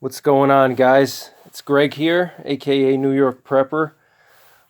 What's going on, guys? It's Greg here, aka New York Prepper.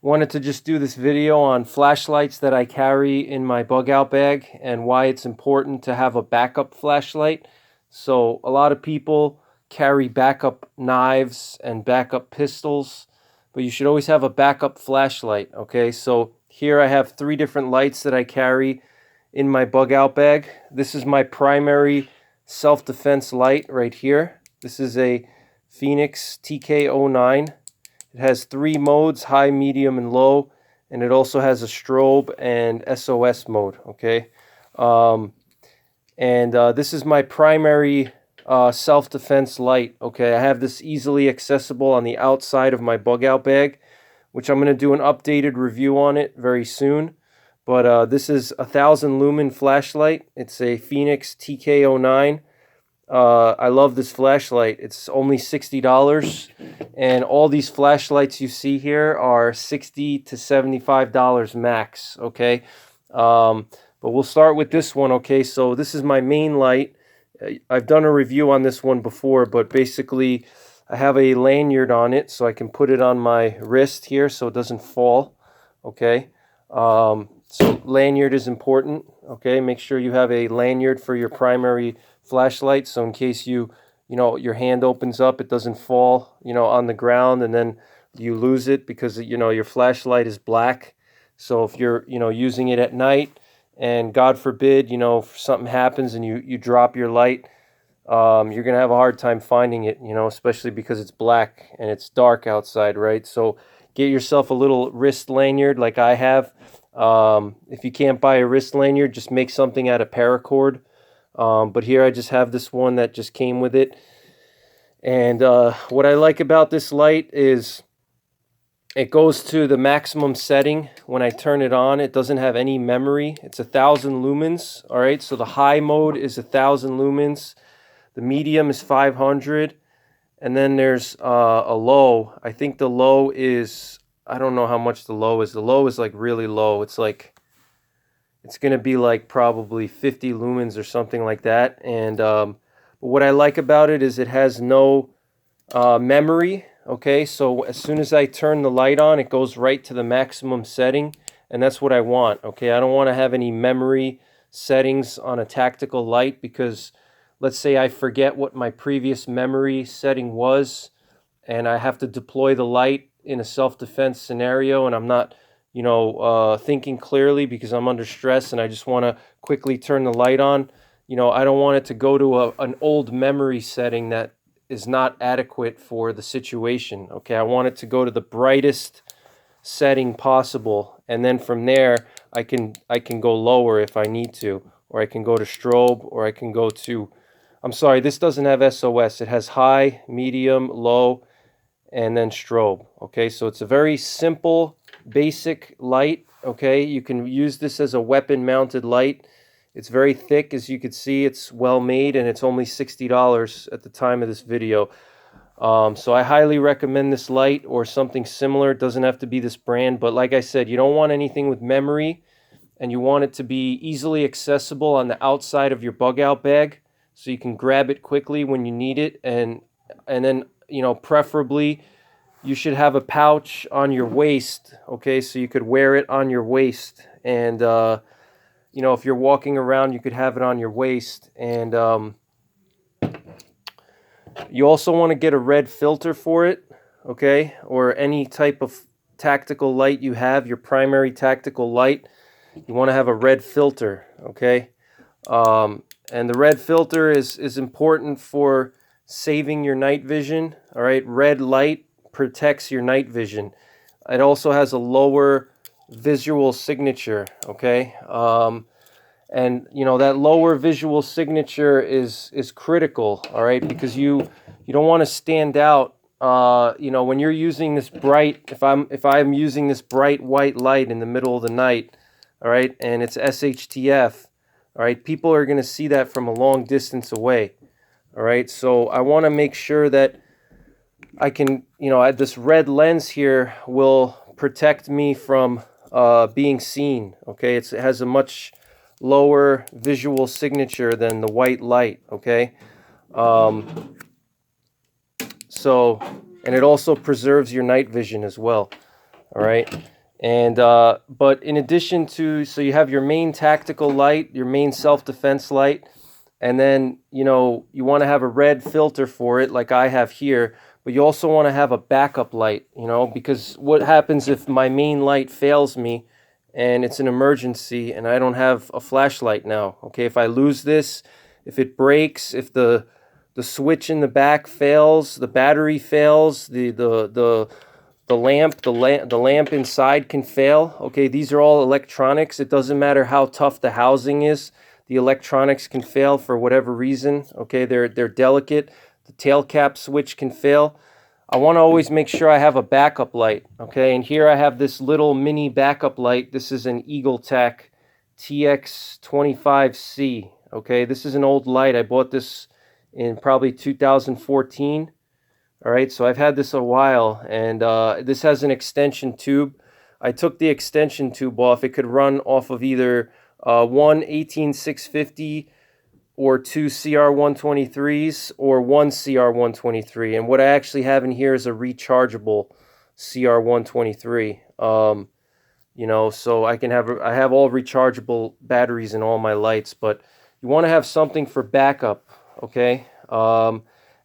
Wanted to just do this video on flashlights that I carry in my bug out bag and why it's important to have a backup flashlight. So a lot of people carry backup knives and backup pistols, but you should always have a backup flashlight, okay? So here I have 3 different lights that I carry in my bug out bag. This is my primary self-defense light right here. This is a Fenix TK09. It has 3 modes, high, medium, and low, and it also has a strobe and SOS mode, okay? This is my primary self-defense light, okay? I have this easily accessible on the outside of my bug out bag, which I'm going to do an updated review on it very soon. But this is a 1,000 lumen flashlight. It's a Fenix TK09. I love this flashlight. It's only $60, and all these flashlights you see here are $60 to $75 max, okay? But we'll start with this one, okay? So this is my main light. I've done a review on this one before, but basically I have a lanyard on it so I can put it on my wrist here so it doesn't fall, okay? So lanyard is important, okay? Make sure you have a lanyard for your primary flashlight, so in case your hand opens up, it doesn't fall, on the ground, and then you lose it because, your flashlight is black. So if you're, using it at night, and God forbid, if something happens and you drop your light, you're going to have a hard time finding it, especially because it's black and it's dark outside, right? So get yourself a little wrist lanyard like I have. If you can't buy a wrist lanyard, just make something out of paracord. But here I just have this one that just came with it. And what I like about this light is it goes to the maximum setting. When I turn it on, it doesn't have any memory. It's 1,000 lumens, all right? So the high mode is 1,000 lumens. The medium is 500. And then there's a low. I think the low is, I don't know how much the low is. The low is like really low. It's going to be like probably 50 lumens or something like that. And what I like about it is it has no memory, okay? So as soon as I turn the light on, it goes right to the maximum setting, and that's what I want, okay? I don't want to have any memory settings on a tactical light because let's say I forget what my previous memory setting was and I have to deploy the light in a self-defense scenario and I'm not thinking clearly because I'm under stress and I just want to quickly turn the light on. I don't want it to go to an old memory setting that is not adequate for the situation, okay? I want it to go to the brightest setting possible, and then from there I can go lower if I need to, or I can go to strobe, or I can go to, I'm sorry, this doesn't have SOS. It has high, medium, low, and then strobe, okay? So it's a very simple, basic light, okay? You can use this as a weapon-mounted light. It's very thick, as you can see. It's well made, and it's only $60 at the time of this video. So I highly recommend this light or something similar. It doesn't have to be this brand, but like I said, you don't want anything with memory, and you want it to be easily accessible on the outside of your bug out bag so you can grab it quickly when you need it, and then preferably you should have a pouch on your waist, okay, so you could wear it on your waist, and if you're walking around, you could have it on your waist. And you also want to get a red filter for it, okay, or any type of tactical light you have, your primary tactical light, you want to have a red filter, okay? And the red filter is important for saving your night vision, all right? Red light protects your night vision. It also has a lower visual signature, okay? And that lower visual signature is critical, all right, because you don't want to stand out. When you're using this bright, if I'm using this bright white light in the middle of the night, all right, and it's SHTF, all right, people are going to see that from a long distance away, all right. So I want to make sure that I can, this red lens here will protect me from being seen, okay. It has a much lower visual signature than the white light, okay. So, and it also preserves your night vision as well. All right. And, but in addition to, so you have your main tactical light, your main self-defense light, and then, you know, you want to have a red filter for it like I have here, but you also want to have a backup light, you know, because what happens if my main light fails me and it's an emergency and I don't have a flashlight now? Okay, if I lose this, if it breaks, if the switch in the back fails, the battery fails, the lamp inside can fail. Okay, these are all electronics. It doesn't matter how tough the housing is. The electronics can fail for whatever reason. Okay, they're delicate. The tail cap switch can fail. I want to always make sure I have a backup light. Okay, and here I have this little mini backup light. This is an EagleTac TX25C. Okay, this is an old light. I bought this in probably 2014. All right, so I've had this a while, and this has an extension tube. I took the extension tube off. It could run off of either one 18650 or two CR123s or one CR123. And what I actually have in here is a rechargeable CR123. You know, so I have all rechargeable batteries in all my lights, but you want to have something for backup, okay?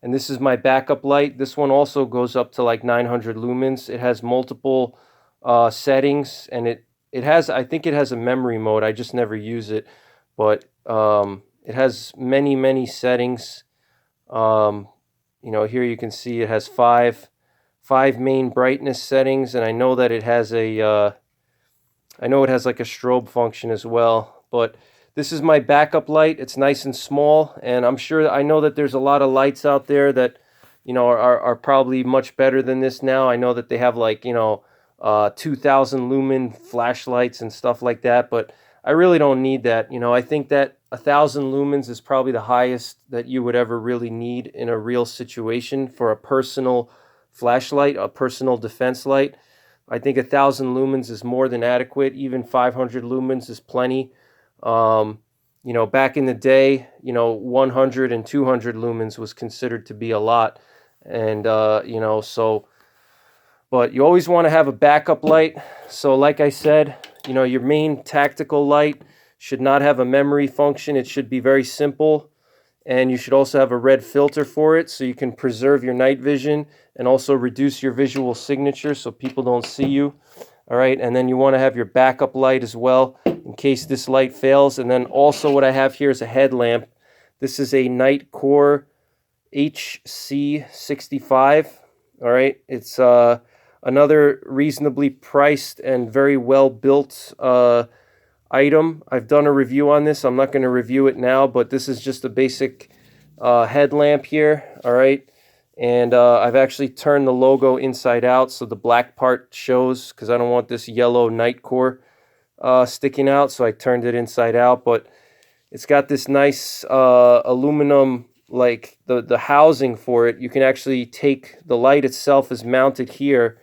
And this is my backup light. This one also goes up to like 900 lumens. It has multiple settings, and it has, I think it has a memory mode. I just never use it, but it has many settings. You know, here you can see it has five main brightness settings, and I know that it has a I know it has like a strobe function as well, but this is my backup light. It's nice and small, and I know that there's a lot of lights out there that, you know, are probably much better than this now. I know that they have like, you know, 2,000 lumen flashlights and stuff like that, but I really don't need that. You know, I think that 1,000 lumens is probably the highest that you would ever really need in a real situation for a personal flashlight, a personal defense light. I think 1,000 lumens is more than adequate. Even 500 lumens is plenty. You know, back in the day, you know, 100 and 200 lumens was considered to be a lot. And, you know, so, but you always want to have a backup light. So like I said, you know, your main tactical light should not have a memory function. It should be very simple. And you should also have a red filter for it so you can preserve your night vision and also reduce your visual signature so people don't see you. All right, and then you want to have your backup light as well in case this light fails. And then also what I have here is a headlamp. This is a Nitecore HC65. All right, it's another reasonably priced and very well built item. I've done a review on this. I'm not going to review it now, but this is just a basic headlamp here. All right. And I've actually turned the logo inside out so the black part shows, because I don't want this yellow Nitecore sticking out, so I turned it inside out. But it's got this nice aluminum, like the housing for it. You can actually take, the light itself is mounted here,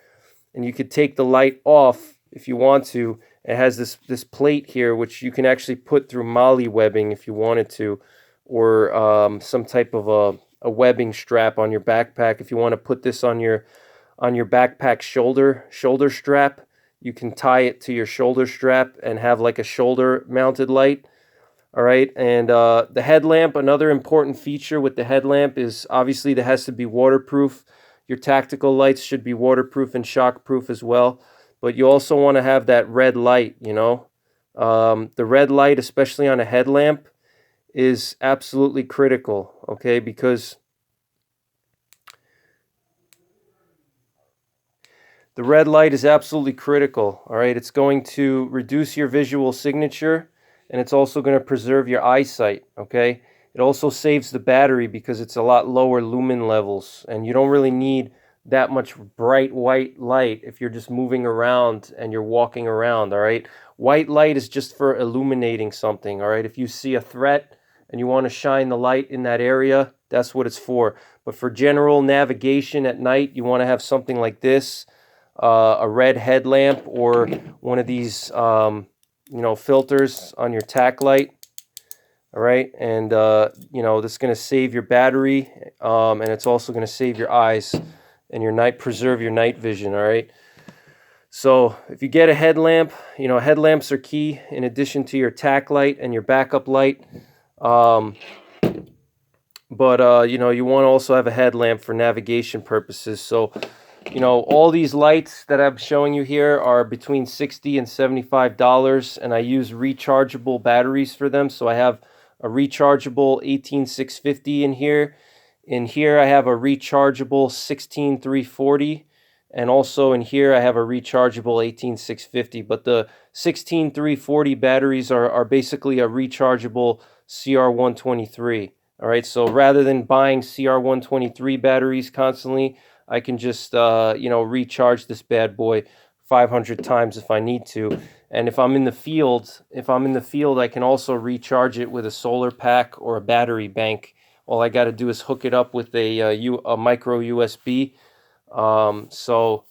and you could take the light off if you want to. It has this plate here, which you can actually put through MOLLE webbing if you wanted to, or some type of a webbing strap on your backpack. If you want to put this on your backpack shoulder strap, you can tie it to your shoulder strap and have like a shoulder mounted light. All right, and the headlamp, another important feature with the headlamp is obviously that has to be waterproof. Your tactical lights should be waterproof and shockproof as well, but you also want to have that red light, you know. The red light, especially on a headlamp, is absolutely critical, okay, because the red light is absolutely critical, all right? It's going to reduce your visual signature, and it's also going to preserve your eyesight, okay? It also saves the battery because it's a lot lower lumen levels, and you don't really need that much bright white light if you're just moving around and you're walking around, all right? White light is just for illuminating something, all right? If you see a threat and you want to shine the light in that area, that's what it's for. But for general navigation at night, you want to have something like this, a red headlamp, or one of these, you know, filters on your tack light. All right, and you know, this is going to save your battery, and it's also going to save your eyes and preserve your night vision. All right. So if you get a headlamp, you know, headlamps are key in addition to your tack light and your backup light. But you know, you want to also have a headlamp for navigation purposes. So, you know, all these lights that I'm showing you here are between $60 and $75, and I use rechargeable batteries for them. So I have a rechargeable 18650 in here. In here I have a rechargeable 16340, and also in here I have a rechargeable 18650. But the 16340 batteries are basically a rechargeable CR123. All right, so rather than buying CR123 batteries constantly, I can just you know, recharge this bad boy 500 times if I need to. And if I'm in the field, I can also recharge it with a solar pack or a battery bank. All I got to do is hook it up with a micro USB. So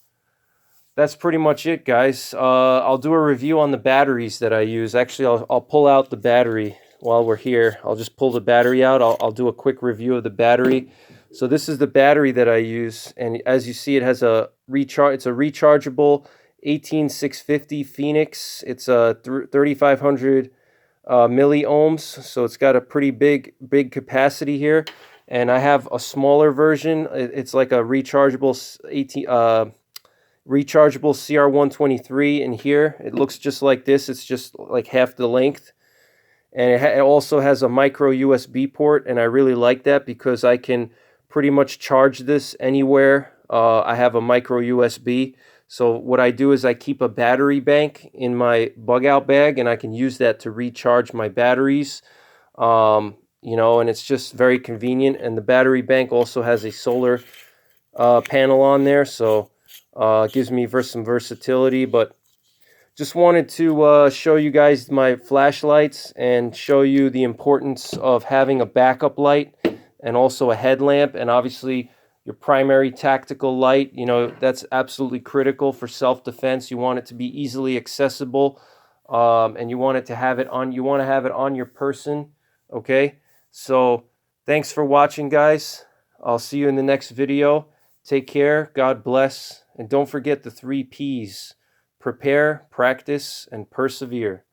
that's pretty much it, guys. I'll do a review on the batteries that I use. Actually, I'll pull out the battery while we're here. I'll just pull the battery out. I'll do a quick review of the battery. So this is the battery that I use, and as you see, it has a recharge. It's a rechargeable 18650 Phoenix. It's a 3500 milliohms, so it's got a pretty big capacity here. And I have a smaller version. It's like a rechargeable rechargeable CR123 in here. It looks just like this. It's just like half the length. And it also has a micro USB port, and I really like that because I can pretty much charge this anywhere. I have a micro USB. So what I do is I keep a battery bank in my bug out bag, and I can use that to recharge my batteries. You know, and it's just very convenient. And the battery bank also has a solar panel on there, so it gives me some versatility. But just wanted to show you guys my flashlights and show you the importance of having a backup light and also a headlamp, and obviously your primary tactical light. You know, that's absolutely critical for self-defense. You want it to be easily accessible, and you want to have it on your person. Okay, so thanks for watching, guys. I'll see you in the next video. Take care, God bless, and don't forget the 3 P's: prepare, practice, and persevere.